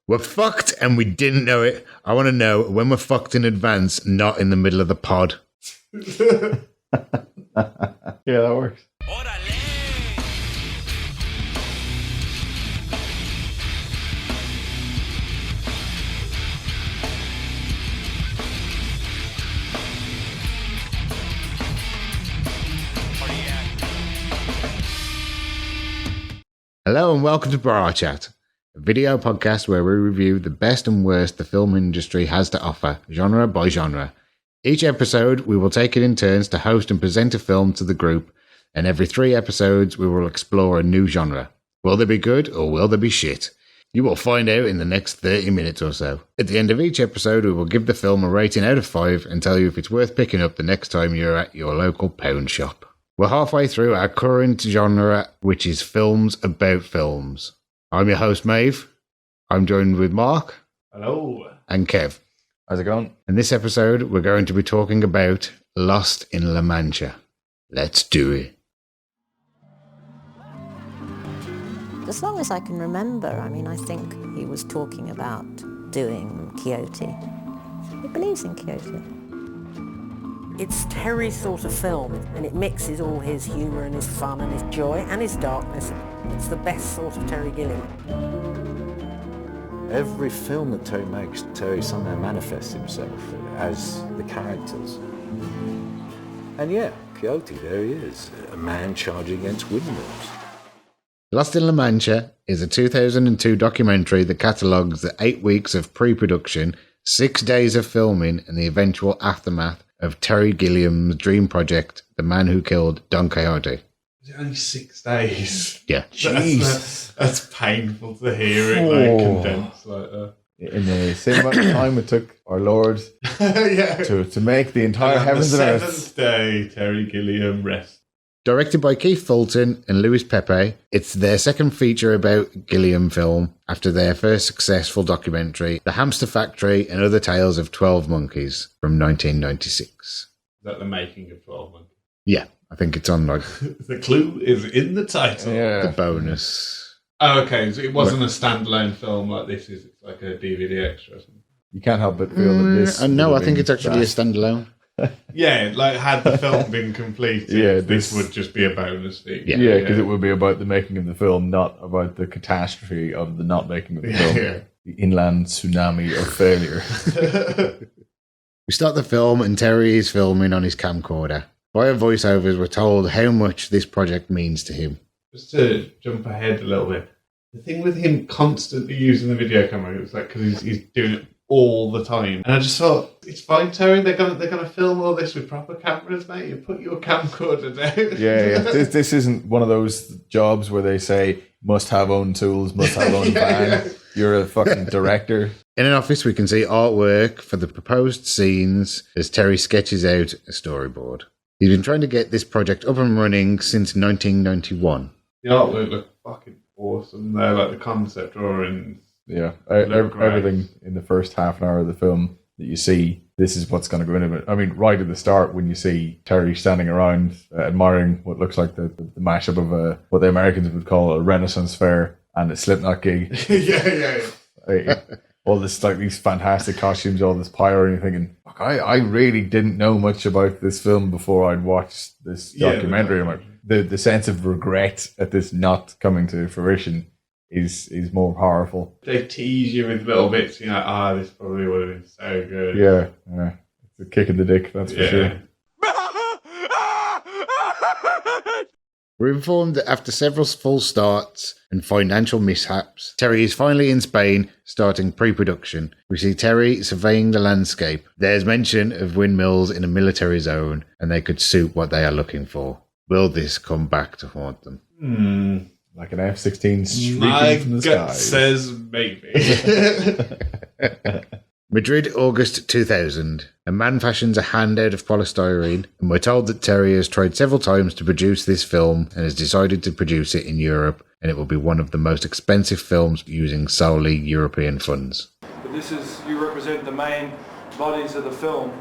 We're fucked and we didn't know it. I want to know when we're fucked in advance, not in the middle of the pod. Yeah, that works. Hello and welcome to BRAAHHHS Chat, a video podcast where we review the best and worst the film industry has to offer, genre by genre. Each episode, we will take it in turns to host and present a film to the group, and every 3 episodes, we will explore a new genre. Will they be good or will they be shit? You will find out in the next 30 minutes or so. At the end of each episode, we will give the film a rating out of 5 and tell you if it's worth picking up the next time you're at your local pound shop. We're halfway through our current genre, which is films about films. I'm your host, Maeve. I'm joined with Mark. Hello. And Kev. How's it going? In this episode, we're going to be talking about Lost in La Mancha. Let's do it. As long as I can remember, I think he was talking about doing Quixote. He believes in Quixote. It's Terry's sort of film, and it mixes all his humour and his fun and his joy and his darkness. It's the best sort of Terry Gilliam. Every film that Terry makes, Terry somehow manifests himself as the characters. And yeah, Quixote, there he is, a man charging against windmills. Lost in La Mancha is a 2002 documentary that catalogues the 8 weeks of pre-production, 6 days of filming, and the eventual aftermath of Terry Gilliam's dream project, The Man Who Killed Don Quixote. Was it only 6 days? Yeah. That's painful to hear it condensed like that. In the same amount of time it took our Lord to make the entire heavens and earth. The 7th day, Terry Gilliam rests. Directed by Keith Fulton and Louis Pepe, it's their second feature about Gilliam film after their first successful documentary, The Hamster Factory and Other Tales of 12 Monkeys from 1996. Is that the making of 12 Monkeys? Yeah, I think it's on like The clue is in the title. the bonus. Oh, okay. So it wasn't a standalone film like this is. It's like a DVD extra or something. You can't help but feel that this... No, I think it's actually a standalone. Yeah, like had the film been completed, this would just be a bonus feature. Yeah, because it would be about the making of the film, not about the catastrophe of the not making of the film. Yeah. The inland tsunami of failure. We start the film and Terry is filming on his camcorder. Via voiceovers, we're told how much this project means to him. Just to jump ahead a little bit, the thing with him constantly using the video camera, it's like because he's doing it all the time, and I just thought it's fine, Terry. They're gonna film all this with proper cameras, mate. You put your camcorder down. Yeah. This isn't one of those jobs where they say must have own tools, must have own van. Yeah. You're a fucking director. In an office, we can see artwork for the proposed scenes as Terry sketches out a storyboard. He's been trying to get this project up and running since 1991. The artwork looked fucking awesome there, like the concept drawings. Yeah, everything in the first half an hour of the film that you see, this is what's going to go into it. I mean, right at the start, when you see Terry standing around admiring what looks like the mashup of what the Americans would call a Renaissance fair and a Slipknot gig. Yeah. All this, like these fantastic costumes, all this pyro, and you're thinking, fuck, I really didn't know much about this film before I'd watched this documentary. I'm like, the sense of regret at this not coming to fruition is more powerful. They tease you with little bits, you're like, this probably would have been so good. Yeah. It's a kick in the dick, that's for sure. We're informed that after several false starts and financial mishaps, Terry is finally in Spain starting pre-production. We see Terry surveying the landscape. There's mention of windmills in a military zone and they could suit what they are looking for. Will this come back to haunt them? Like an F-16 streaking My from the gut skies. says maybe. Madrid, August 2000. A man fashions a hand out of polystyrene, and we're told that Terry has tried several times to produce this film and has decided to produce it in Europe, and it will be one of the most expensive films using solely European funds. But you represent the main bodies of the film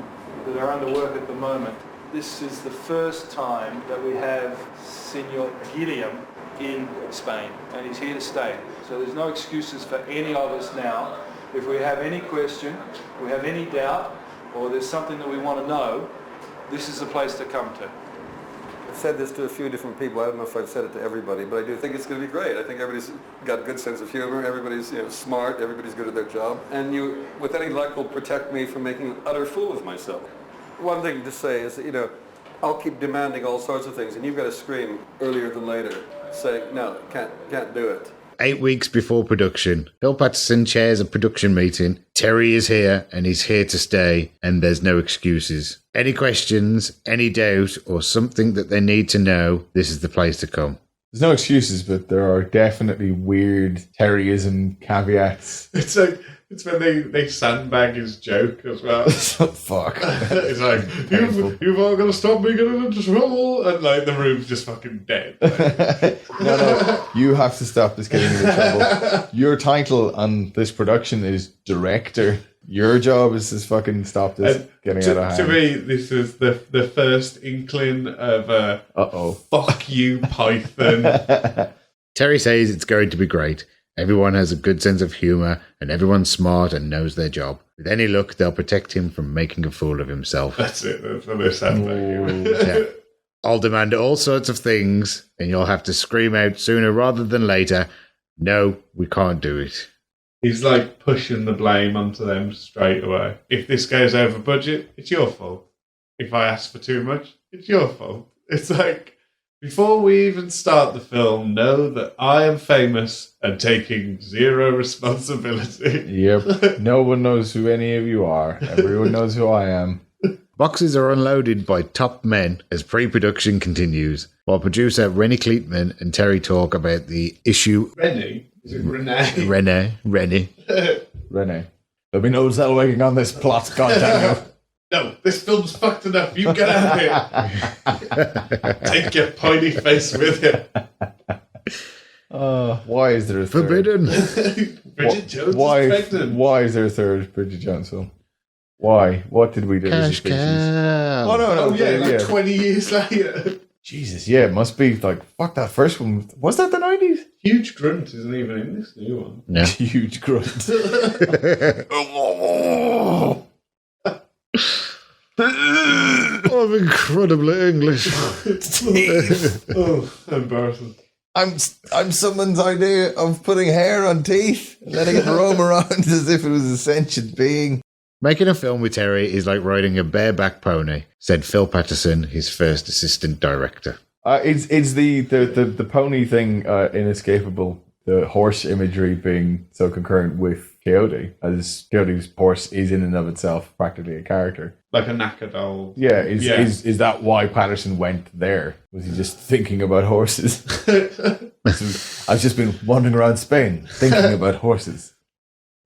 that are under work at the moment. This is the first time that we have Senor Gilliam in Spain, and he's here to stay. So there's no excuses for any of us now. If we have any question, we have any doubt, or there's something that we want to know, this is the place to come to. I've said this to a few different people. I don't know if I've said it to everybody, but I do think it's going to be great. I think everybody's got a good sense of humor. Everybody's smart. Everybody's good at their job. And you, with any luck, will protect me from making an utter fool of myself. One thing to say is that, I'll keep demanding all sorts of things, and you've got to scream earlier than later, saying, no, can't do it. 8 weeks before production, Phil Patterson chairs a production meeting. Terry is here, and he's here to stay, and there's no excuses. Any questions, any doubt, or something that they need to know, this is the place to come. There's no excuses, but there are definitely weird Terryism caveats. It's when they sandbag his joke as well. Fuck. It's like, you've all got to stop me getting into trouble. And like the room's just fucking dead. No, you have to stop this getting into trouble. Your title on this production is director. Your job is to fucking stop this getting out of hand. To me, this is the first inkling of fuck you, Python. Terry says it's going to be great. Everyone has a good sense of humour, and everyone's smart and knows their job. With any luck, they'll protect him from making a fool of himself. That's it. That's what they sound like. Yeah. I'll demand all sorts of things, and you'll have to scream out sooner rather than later, no, we can't do it. He's like pushing the blame onto them straight away. If this goes over budget, it's your fault. If I ask for too much, it's your fault. It's like, before we even start the film, know that I am famous and taking zero responsibility. Yep. No one knows who any of you are. Everyone knows who I am. Boxes are unloaded by top men as pre-production continues, while producer Rennie Kleitman and Terry talk about the issue. Rennie? Is it Renee? Rennie. Renee. There'll be no celebrating on this plot, goddammit. No, this film's fucked enough. You get out of here. Take your pointy face with you. Why is there a third? Forbidden. Bridget Jones is pregnant. Why is there a third Bridget Jones film? Why? What did we do? Cash cow. Oh, no. Oh, yeah, like 20 years later. Jesus, yeah, it must be like, fuck that first one. Was that the 90s? Huge Grunt isn't even in this new one. No. Huge grunt. I'm incredibly English. Oh, embarrassing. I'm someone's idea of putting hair on teeth and letting it roam around as if it was a sentient being. Making a film with Terry is like riding a bareback pony, said Phil Patterson, his first assistant director. It's the pony thing inescapable. The horse imagery being so concurrent with Coyote, as Coyote's horse is in and of itself practically a character. Like a knacker doll. Yeah, is that why Patterson went there? Was he just thinking about horses? I've just been wandering around Spain thinking about horses.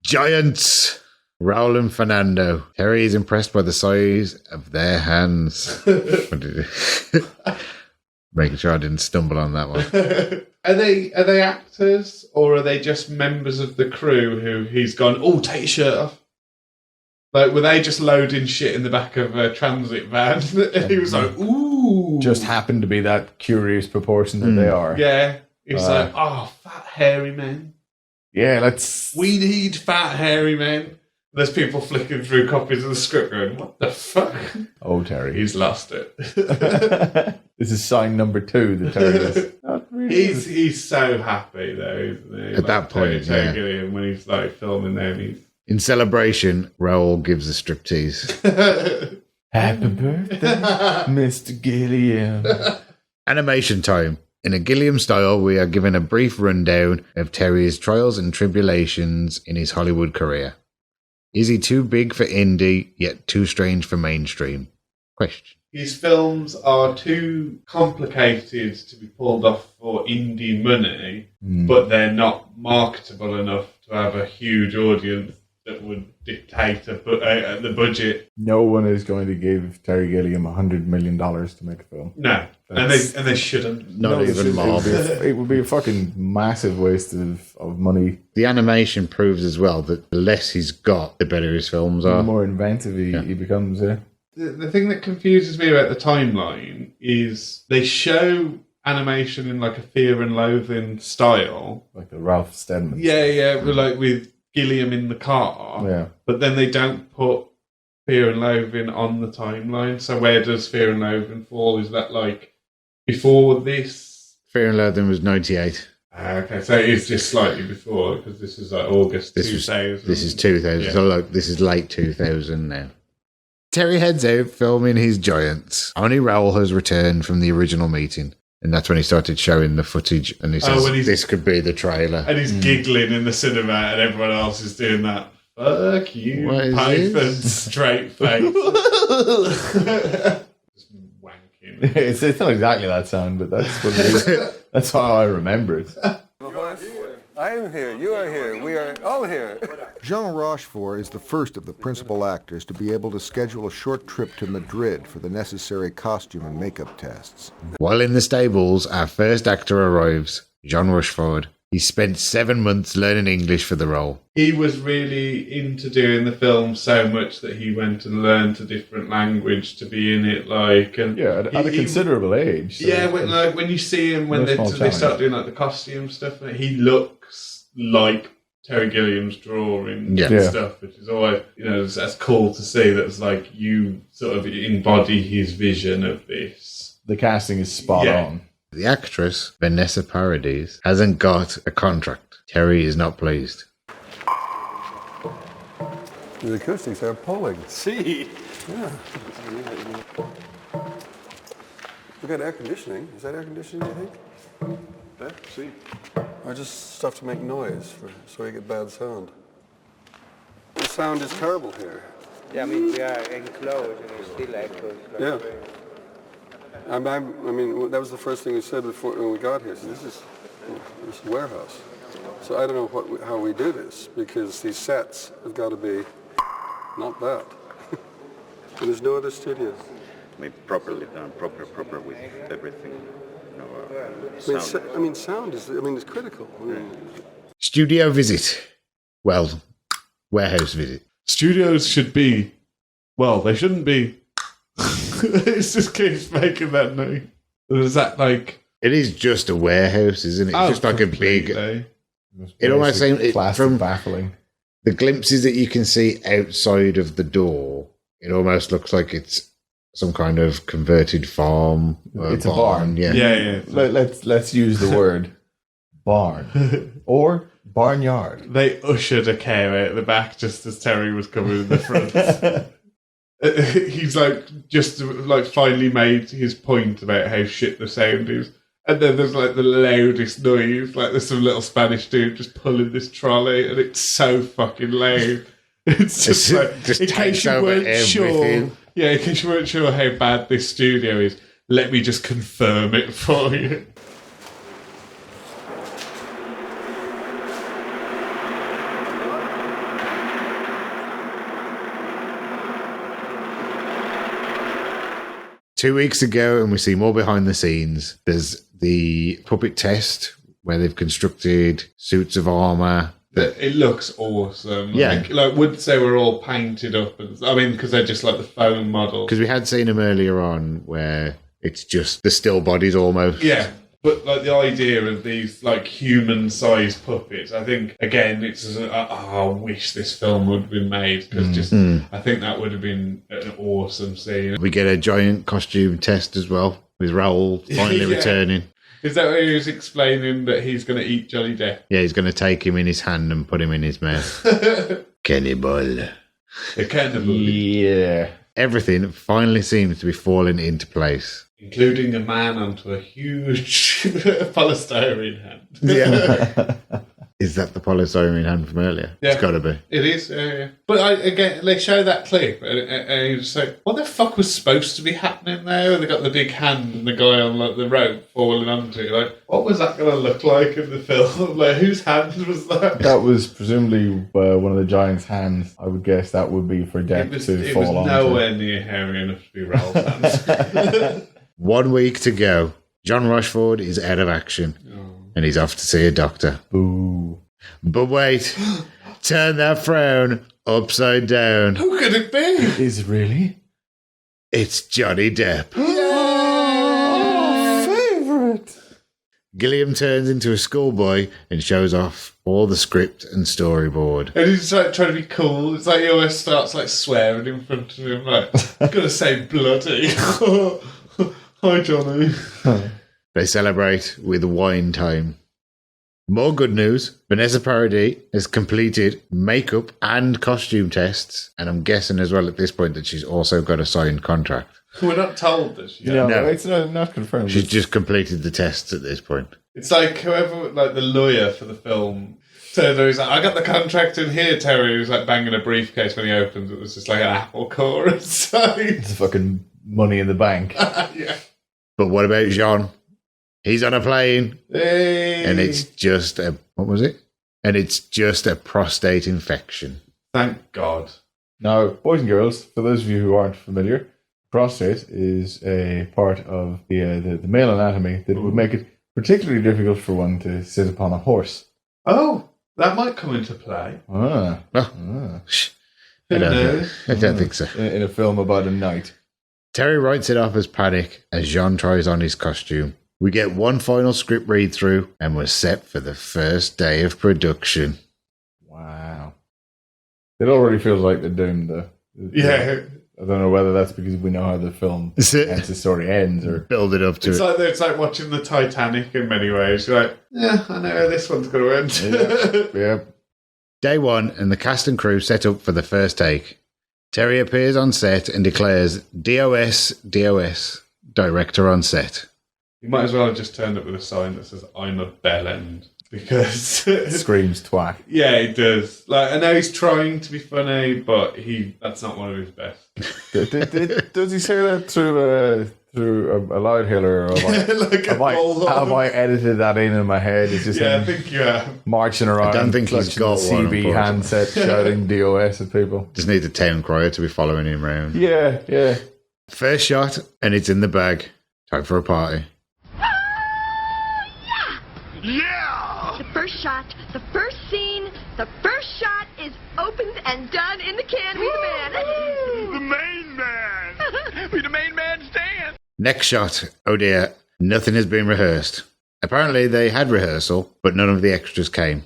Giants! Raul and Fernando. Terry is impressed by the size of their hands. Making sure I didn't stumble on that one. Are they actors, or are they just members of the crew who he's gone, oh, take your shirt off? Like, were they just loading shit in the back of a transit van? And he was like, ooh. Just happened to be that curious proportion that they are. Yeah. He was like, oh, fat, hairy men. Yeah, let's... We need fat, hairy men. There's people flicking through copies of the script going, what the fuck? Oh, Terry. He's lost it. This is sign number 2 that Terry is. Not really. He's so happy, though, isn't he? At that point, yeah. Him when he's like filming them. In celebration, Raul gives a striptease. Happy birthday, Mr. Gilliam. Animation time. In a Gilliam style, we are given a brief rundown of Terry's trials and tribulations in his Hollywood career. Is he too big for indie, yet too strange for mainstream? Question. His films are too complicated to be pulled off for indie money, but they're not marketable enough to have a huge audience that would dictate the budget. No one is going to give Terry Gilliam $100 million to make a film. No, and they shouldn't. Not even more. It would be a fucking massive waste of money. The animation proves as well that the less he's got, the better his films are. The more inventive he becomes, yeah. The thing that confuses me about the timeline is they show animation in like a Fear and Loathing style. Like the Ralph Steadman. Yeah, like with Gilliam in the car. Yeah. But then they don't put Fear and Loathing on the timeline. So where does Fear and Loathing fall? Is that like before this? Fear and Loathing was 98. Okay, so it is just slightly before, because this is like August 2000. This is 2000. Yeah. So like, this is late 2000 now. Terry heads out filming his giants. Only Raoul has returned from the original meeting. And that's when he started showing the footage. And he says, this could be the trailer. And he's giggling in the cinema, and everyone else is doing that. Fuck you, Python, straight face. Just wanking. It's not exactly that sound, but that's what it is. That's how I remember it. I am here, you are here, we are all here. Jean Rochefort is the first of the principal actors to be able to schedule a short trip to Madrid for the necessary costume and makeup tests. While in the stables, our first actor arrives, Jean Rochefort. He spent 7 months learning English for the role. He was really into doing the film so much that he went and learned a different language to be in it. At a considerable age. So when you see him when they start doing like the costume stuff, he looks like Terry Gilliam's drawing and stuff, which is always, that's cool to see. That's like you sort of embody his vision of this. The casting is spot on. The actress, Vanessa Paradis, hasn't got a contract. Terry is not pleased. The acoustics are appalling. See? Yeah. We got air conditioning. Is that air conditioning, you think? Yeah, see. Or just stuff to make noise, so we get bad sound? The sound is terrible here. Yeah, I mean, we are enclosed and it's still echoes. Yeah. I mean, that was the first thing we said before when we got here. So this is a warehouse. So I don't know how we do this, because these sets have got to be not that. And there's no other studios. I mean, properly done, proper with everything. Sound is, it's critical. Studio visit. Well, warehouse visit. Studios should be, they shouldn't be. It just keeps making that noise. Is that like... It is just a warehouse, isn't it? It's just like completely. a big... It almost seems... From baffling. The glimpses that you can see outside of the door, it almost looks like it's some kind of converted farm. It's a barn. Yeah. Let's use the word barn. Or barnyard. They ushered a cow out the back just as Terry was coming in the front. He's just finally made his point about how shit the sound is. And then there's the loudest noise. There's some little Spanish dude just pulling this trolley, and it's so fucking loud. It's just just in case you weren't sure. Yeah, in case you weren't sure how bad this studio is, let me just confirm it for you. Two weeks ago, and we see more behind the scenes. There's the puppet test where they've constructed suits of armour. It looks awesome. Yeah. Would say we're all painted up. Because they're just the foam models. Because we had seen them earlier on where it's just the still bodies almost. Yeah. But the idea of these human-sized puppets, I think again it's I wish this film would have been made, because I think that would have been an awesome scene. We get a giant costume test as well with Raoul finally returning. Is that where he was explaining that he's going to eat Johnny Depp? Yeah, he's going to take him in his hand and put him in his mouth. Cannibal. The cannibal. Yeah. Everything finally seems to be falling into place. Including a man onto a huge polystyrene hand. Yeah. Is that the polystyrene hand from earlier? Yeah. It's got to be. It is, yeah. But again, they show that clip, and you just like, what the fuck was supposed to be happening there? And they got the big hand and the guy on the rope falling onto it. What was that going to look like in the film? Whose hand was that? That was presumably one of the giant's hands. I would guess that would be for Depp to fall on. It was nowhere near hairy enough to be Raoul's hands. 1 week to go. John Rochefort is out of action. And he's off to see a doctor. Boo. But wait, turn that frown upside down. Who could it be? Is it really? It's Johnny Depp. Oh, favourite. Gilliam turns into a schoolboy and shows off all the script and storyboard. And he's like trying to be cool. It's like he always starts like swearing in front of him, like, I'm gonna say bloody. Hi, Johnny. They celebrate with wine time. More good news. Vanessa Paradis has completed makeup and costume tests, and I'm guessing as well at this point that she's also got a signed contract. We're not told that she No, it's not confirmed. She's just completed the tests at this point. It's like whoever, like the lawyer for the film, turned over, he's like, I got the contract in here, Terry. He was like banging a briefcase when he opens. It was just like an apple core inside. It's fucking money in the bank. Yeah. But what about Jean? He's on a plane, Hey. and it's just a, what was it? And it's just a prostate infection. Thank God. Now, boys and girls, for those of you who aren't familiar, prostate is a part of the male anatomy that would make it particularly difficult for one to sit upon a horse. Oh, that might come into play. I Who knows? don't think so. In a film about a knight. Terry writes it off as panic as Jean tries on his costume. We get one final script read through and we're set for the first day of production. Wow. It already feels like they're doomed, though. Yeah. I don't know whether that's because we know how the film and the story ends, or build it up to It's like watching the Titanic in many ways. You're like, yeah, I know how this one's going to end. Yeah. Day one, and the cast and crew set up for the first take. Terry appears on set and declares, DOS, DOS, director on set. You might as well have just turned up with a sign that says, I'm a bellend. Because... Screams twat. Yeah, it does. Like, I know he's trying to be funny, but that's not one of his best. Does he say that through a loud hiller? Or have I edited that in my head? It's just I think you have. Marching around. I don't think he's got one, CB handset shouting DOS at people. Just need the town crier to be following him around. Yeah. First shot, and it's in the bag. Time for a party. Yeah! The first shot, the first scene, the first shot is opened and done in the can. We the man. The main man. We the main man stand. Next shot. Oh dear. Nothing has been rehearsed. Apparently they had rehearsal, but none of the extras came.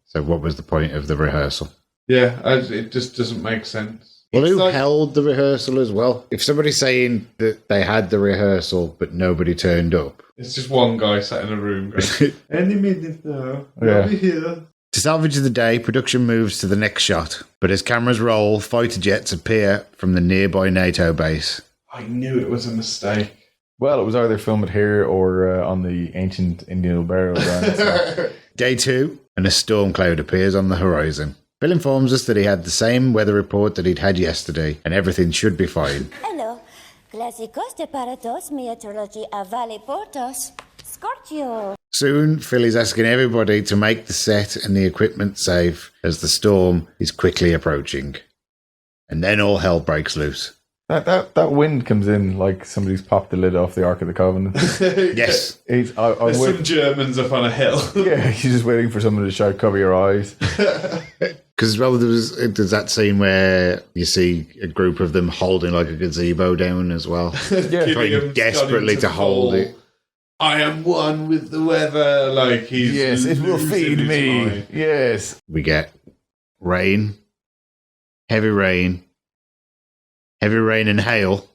So what was the point of the rehearsal? Yeah, it just doesn't make sense. Well, who held the rehearsal as well? If somebody's saying that they had the rehearsal, but nobody turned up. It's just one guy sat in a room going, any minute now, I'll be here. To salvage the day, production moves to the next shot. But as cameras roll, fighter jets appear from the nearby NATO base. I knew it was a mistake. Well, it was either filmed here or on the ancient Indian burial ground. So. Day two, and a storm cloud appears on the horizon. Bill informs us that he had the same weather report that he'd had yesterday, and everything should be fine. Hello. Clásicos de parados meteorology a vale portos. Scorpio. Soon, Phil is asking everybody to make the set and the equipment safe as the storm is quickly approaching. And then all hell breaks loose. That wind comes in like somebody's popped the lid off the Ark of the Covenant. Yes. There's some Germans up on a hill. Yeah, he's just waiting for someone to shout, cover your eyes. Because there's that scene where you see a group of them holding like a gazebo down as well. Trying desperately to hold it. I am one with the weather. Like he's yes, it will feed me. Mind. Yes. We get rain, heavy rain and hail,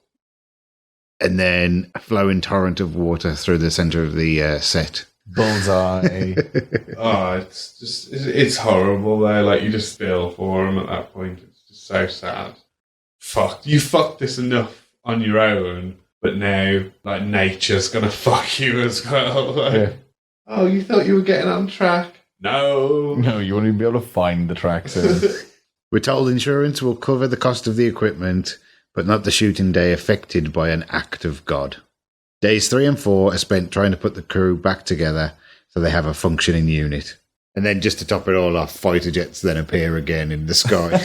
and then a flowing torrent of water through the centre of the set. Bullseye. It's horrible there. Like you just feel for him at that point. It's just so sad. You fucked this enough on your own, but now like nature's gonna fuck you as well. Like, oh, you thought you were getting on track? No, you won't even be able to find the track soon. We're told insurance will cover the cost of the equipment, but not the shooting day affected by an act of God. Days 3 and 4 are spent trying to put the crew back together so they have a functioning unit. And then just to top it all off, fighter jets then appear again in the sky.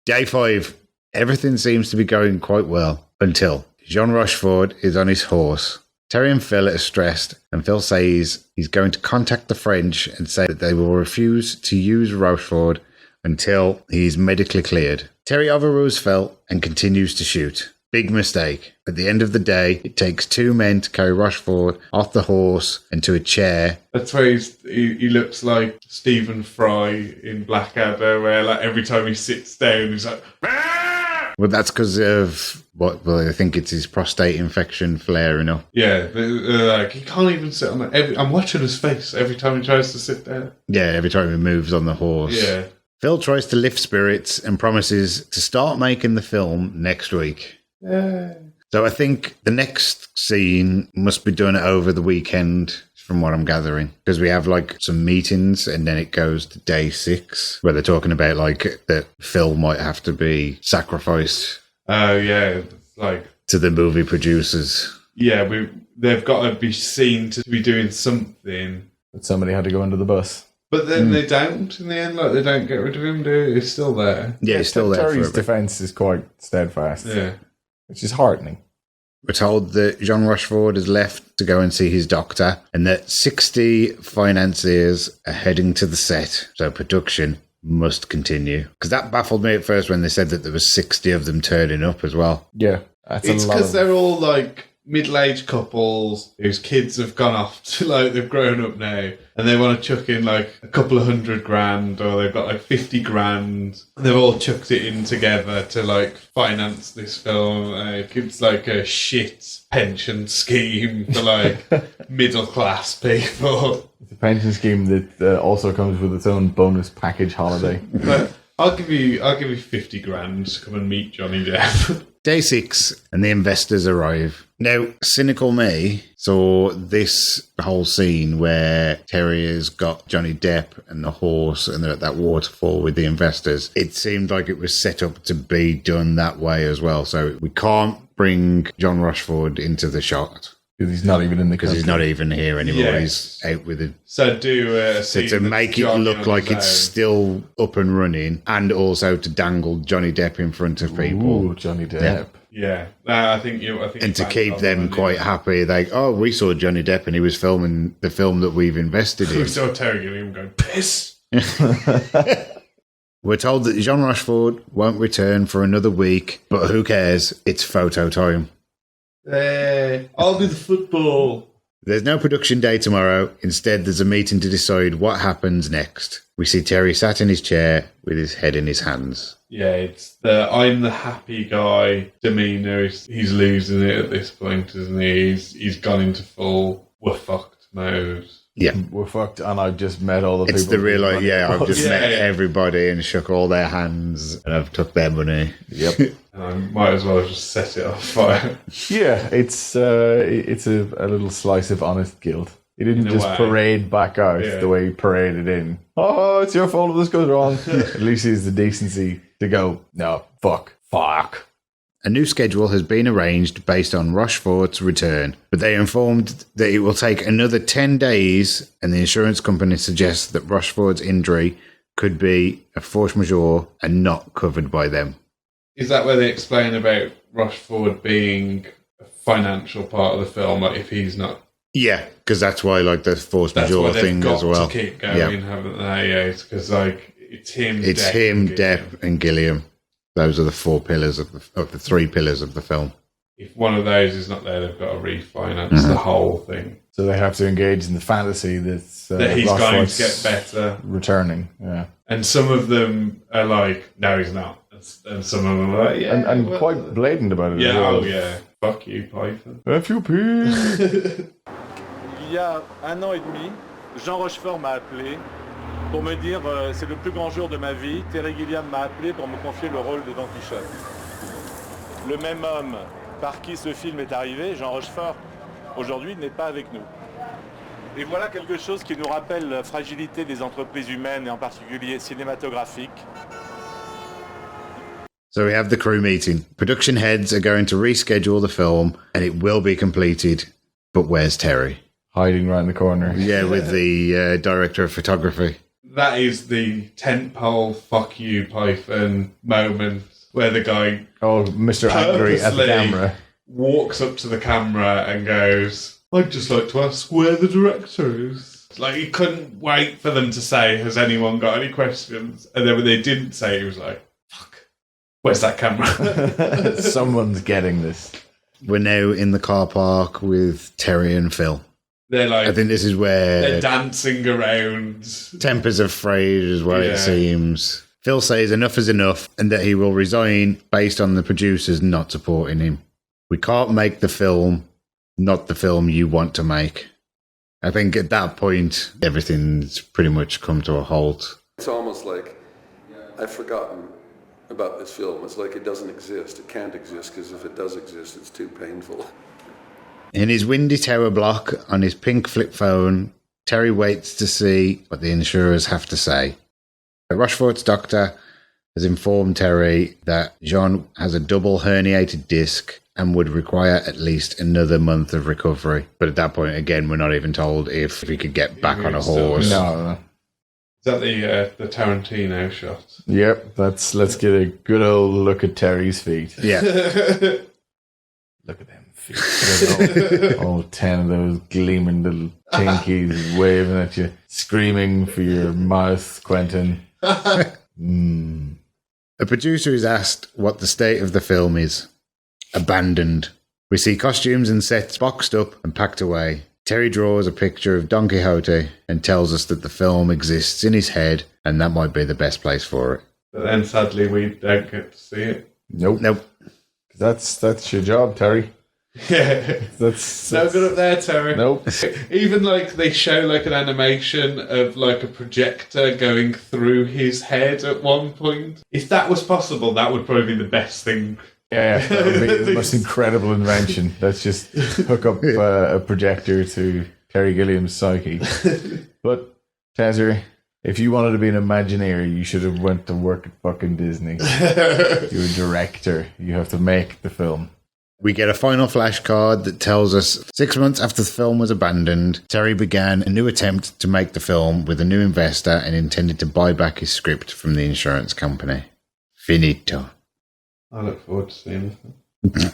Day 5. Everything seems to be going quite well until Jean Rochefort is on his horse. Terry and Phil are stressed, and Phil says he's going to contact the French and say that they will refuse to use Rochefort until he is medically cleared. Terry overrules Phil and continues to shoot. Big mistake. At the end of the day, it takes 2 men to carry Rochefort off the horse and to a chair. That's where he looks like Stephen Fry in Blackadder, where like every time he sits down, he's like, "Ah!" Well, that's because of I think it's his prostate infection flaring up. Yeah, like he can't even sit on it. I'm watching his face every time he tries to sit down. Yeah, every time he moves on the horse. Yeah. Phil tries to lift spirits and promises to start making the film next week. Yeah. So I think the next scene must be done over the weekend, from what I'm gathering, because we have like some meetings and then it goes to day 6 where they're talking about like that Phil might have to be sacrificed. Oh yeah, like to the movie producers. Yeah, they've got to be seen to be doing something. But somebody had to go under the bus. But then they don't in the end. Like they don't get rid of him. Do they? He's still there. Yeah, he's still there. Terry's defense is quite steadfast. Yeah. Which is heartening. We're told that Jean Rochefort has left to go and see his doctor and that 60 financiers are heading to the set. So production must continue. Because that baffled me at first when they said that there was 60 of them turning up as well. Yeah. That's it's because they're all like middle-aged couples whose kids have gone off to like they've grown up now and they want to chuck in like a couple of $100,000 or they've got like 50 grand. They've all chucked it in together to like finance this film. It's like a shit pension scheme for like middle-class people. It's a pension scheme that also comes with its own bonus package holiday. But I'll give you 50 grand to come and meet Johnny Depp. Day 6, and the investors arrive. Now, cynical me saw this whole scene where Terry has got Johnny Depp and the horse, and they're at that waterfall with the investors. It seemed like it was set up to be done that way as well. So we can't bring John Rochefort into the shot. Because he's not even in the Because he's not even here anymore. Yeah. He's out with it. So do So to make it look like it's still up and running, and also to dangle Johnny Depp in front of people. Ooh, Johnny Depp. Yeah, I think and to keep them quite happy, like, oh, we saw Johnny Depp and he was filming the film that we've invested in. We saw Terry Gilliam going piss. We're told that Jean Rochefort won't return for another week, but who cares? It's photo time. I'll do the football. There's no production day tomorrow. Instead, there's a meeting to decide what happens next. We see Terry sat in his chair with his head in his hands. Yeah, it's the I'm the happy guy demeanour. He's losing it at this point, isn't he? He's gone into full we're fucked mode. Yeah. We're fucked, and I've just met all the people. It's the real, like, I've just met everybody and shook all their hands and I've took their money. Yep. I might as well just set it off fire. Yeah, it's a little slice of honest guilt. He didn't just parade back out the way he paraded in. Oh, it's your fault if this goes wrong. At least he has the decency to go, no, fuck. A new schedule has been arranged based on Rochefort's return, but they informed that it will take another 10 days, and the insurance company suggests that Rochefort's injury could be a force majeure and not covered by them. Is that where they explain about Rochefort being a financial part of the film, like if he's not? Yeah, because that's why, like, the force majeure thing as well. To keep going, haven't they? Yeah, it's because like it's him. It's Depp, him, Depp, and Gilliam. Those are the 4 pillars of the 3 pillars of the film. If one of those is not there, they've got to refinance the whole thing. So they have to engage in the fantasy that he's going to get better, returning. Yeah, and some of them are like, no, he's not, and some of them are like, yeah, and quite blatant about it. Yeah, as well. oh yeah, fuck you, Python. FUP. Il y a 1 an et demi, Jean Rochefort m'a appelé pour me dire c'est le plus grand jour de ma vie. Terry Gilliam m'a appelé pour me confier le rôle de Don Quichotte. Le même homme par qui ce film est arrivé, Jean Rochefort, aujourd'hui n'est pas avec nous. Et voilà quelque chose qui nous rappelle la fragilité des entreprises humaines et en particulier cinématographiques. So we have the crew meeting. Production heads are going to reschedule the film and it will be completed. But where's Terry? Hiding right in the corner. Yeah, with the director of photography. That is the tentpole fuck you, Python moment where the guy Mr. Angry at the camera walks up to the camera and goes, I'd just like to ask where the director is. Like, he couldn't wait for them to say, has anyone got any questions? And then when they didn't say, he was like, fuck. Where's that camera? Someone's getting this. We're now in the car park with Terry and Phil. They're like, I think this is where they're dancing around. tempers are frayed as well, it seems. Phil says enough is enough and that he will resign based on the producers not supporting him. We can't make the film, not the film you want to make. I think at that point, everything's pretty much come to a halt. It's almost like I've forgotten about this film. It's like it doesn't exist. It can't exist because if it does exist, it's too painful. In his windy tower block on his pink flip phone, Terry waits to see what the insurers have to say. Rochefort's doctor has informed Terry that Jean has a double herniated disc and would require at least another month of recovery. But at that point, again, we're not even told if he could get back on a horse. No. Is that the Tarantino shot? Yep, let's get a good old look at Terry's feet. Yeah. Look at them feet. All 10 of those gleaming little pinkies waving at you, screaming for your mouth, Quentin. A producer is asked what the state of the film is. Abandoned. We see costumes and sets boxed up and packed away. Terry draws a picture of Don Quixote and tells us that the film exists in his head and that might be the best place for it. But then sadly we don't get to see it. Nope. That's your job, Terry. Yeah. That's no good up there, Terry. Nope. Even like they show like an animation of like a projector going through his head at one point. If that was possible, that would probably be the best thing. Yeah, that would be the most incredible invention. Let's just hook up a projector to Terry Gilliam's psyche. But, Tazzer, if you wanted to be an Imagineer, you should have went to work at fucking Disney. You're a director. You have to make the film. We get a final flashcard that tells us 6 months after the film was abandoned, Terry began a new attempt to make the film with a new investor and intended to buy back his script from the insurance company. Finito. I look forward to seeing it.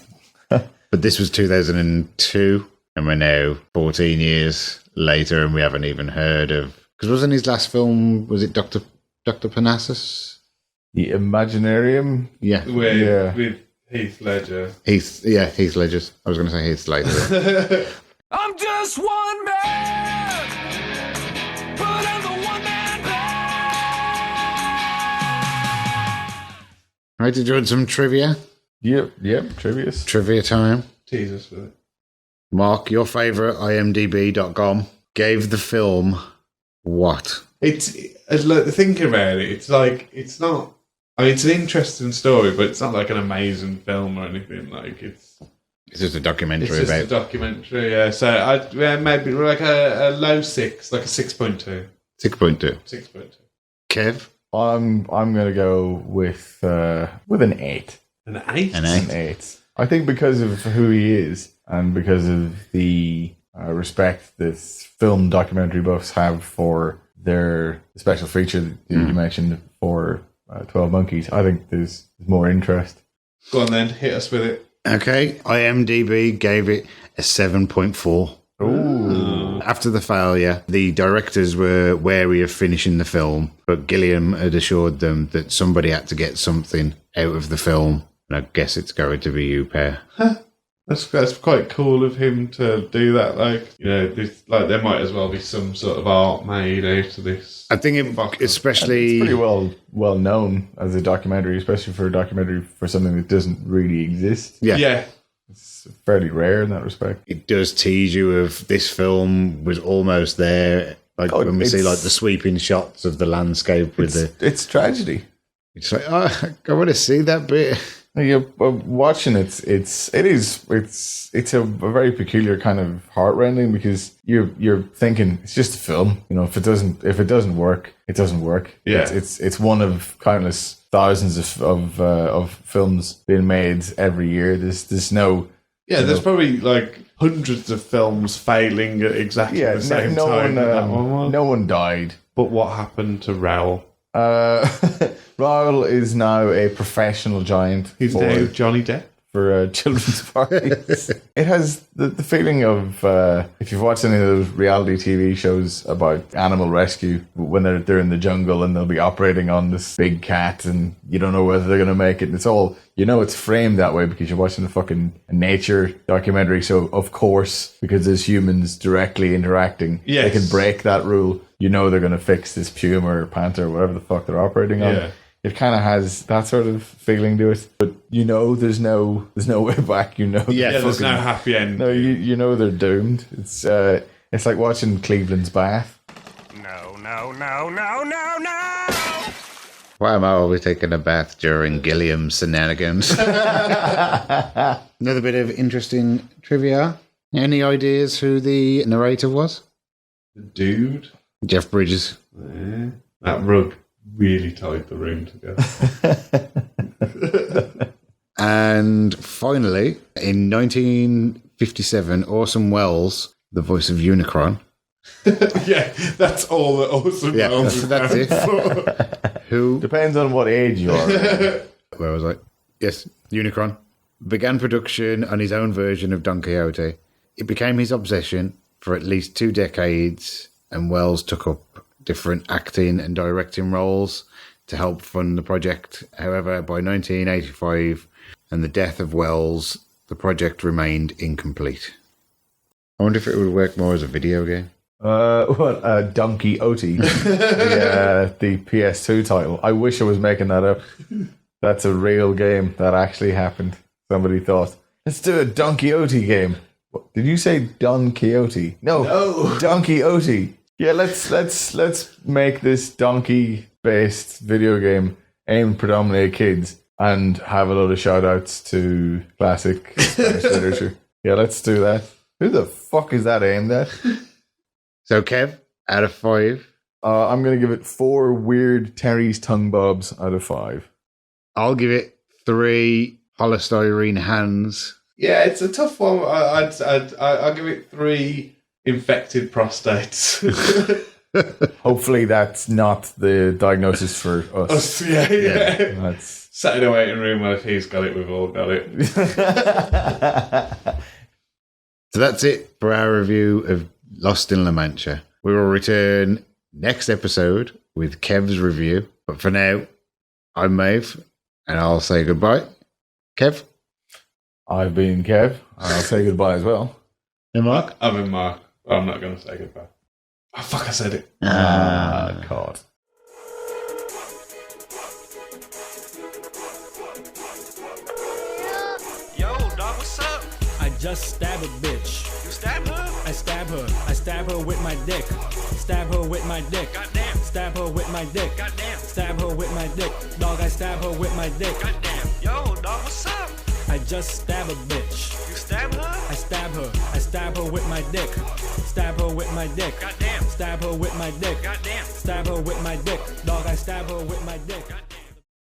But this was 2002, and we're now 14 years later, and we haven't even heard of... Because wasn't his last film, was it Dr. Parnassus? The Imaginarium? Yeah. With Heath Ledger. Heath Ledger. I was going to say Heath Ledger. I'm just one man, but I'm the one man band. Right, did you want some trivia? Yep, Trivia time. Tease us with it. Mark, your favourite IMDb.com gave the film what? It's like thinking about it. It's like it's not. I mean, it's an interesting story, but it's not like an amazing film or anything. Like it's just a documentary. It's just a documentary. Yeah. So maybe like a low 6, like a 6.2. 6.2. 6.2. Kev, I'm gonna go with an 8. An 8. An 8. I think because of who he is and because of the respect that film documentary buffs have for their special feature that you mentioned for 12 Monkeys, I think there's more interest. Go on then, hit us with it. Okay, IMDb gave it a 7.4. Ooh. After the failure, the directors were wary of finishing the film, but Gilliam had assured them that somebody had to get something out of the film, and I guess it's going to be you, Per. That's quite cool of him to do that. Like, you know, there might as well be some sort of art made out of this. I think especially... It's pretty well known as a documentary, especially for a documentary for something that doesn't really exist. Yeah. It's fairly rare in that respect. It does tease you of this film was almost there. Like when we see like the sweeping shots of the landscape with it's tragedy. It's like, oh, I want to see that bit. You're watching it's a very peculiar kind of heartrending because you're thinking it's just a film. You know, if it doesn't work, it doesn't work. Yeah. It's one of countless thousands of films being made every year. There's no there's probably like hundreds of films failing at exactly the same time. No one died. But what happened to Raoul? Raoul is now a professional giant. He's now Johnny Depp. for children's parties. It has the feeling of if you've watched any of those reality TV shows about animal rescue, when they're in the jungle and they'll be operating on this big cat and you don't know whether they're going to make it. And it's all, it's framed that way because you're watching a fucking nature documentary. So of course, because there's humans directly interacting, they can break that rule. They're going to fix this puma or panther or whatever the fuck they're operating on. Yeah. It kind of has that sort of feeling to it, but there's no way back. There's no happy end. No, they're doomed. It's like watching Cleveland's Bath. No. Why am I always taking a bath during Gilliam's shenanigans? Another bit of interesting trivia. Any ideas who the narrator was? The dude. Jeff Bridges. Yeah. That rug really tied the room together. And finally, in 1957, Orson Welles, the voice of Unicron. Yeah, that's all that Orson Welles is that's it. Who depends on what age you are. Where was I? Yes, Unicron began production on his own version of Don Quixote. It became his obsession for at least 2 decades, and Welles took up different acting and directing roles to help fund the project. However, by 1985 and the death of Welles, the project remained incomplete. I wonder if it would work more as a video game. Don Quixote, the PS2 title. I wish I was making that up. That's a real game that actually happened. Somebody thought, let's do a Don Quixote game. What, did you say Don Quixote? No, Don Quixote. Yeah, let's make this donkey-based video game aimed predominantly at kids and have a lot of shout-outs to classic Spanish literature. Yeah, let's do that. Who the fuck is that aimed at? So, Kev, out of 5? I'm going to give it 4 weird Terry's tongue bobs out of 5. I'll give it 3 polystyrene hands. Yeah, it's a tough one. I'll give it 3 infected prostates. Hopefully that's not the diagnosis for us. Yeah. That's sat in a waiting room. Well, if he's got it, we've all got it. So that's it for our review of Lost in La Mancha. We will return next episode with Kev's review. But for now, I'm Maeve, and I'll say goodbye. Kev? I've been Kev. I'll say goodbye as well. And Mark? I've been Mark. I'm not going to say goodbye. Oh, fuck, I said it. God. Yo, dog, what's up? I just stabbed a bitch. You stabbed her? I stabbed her. I stabbed her with my dick. Stab her with my dick. Goddamn. Stab her with my dick. Goddamn. Stab her with my dick. Dog, I stab her with my dick. Goddamn. Yo, dog, what's up? I just stabbed a bitch. You stabbed her? I stabbed her. I stab her with my dick. Stab her with my dick. Goddamn. Stab her with my dick. Goddamn. Stab her with my dick. Dog, I stab her with my dick. Goddamn.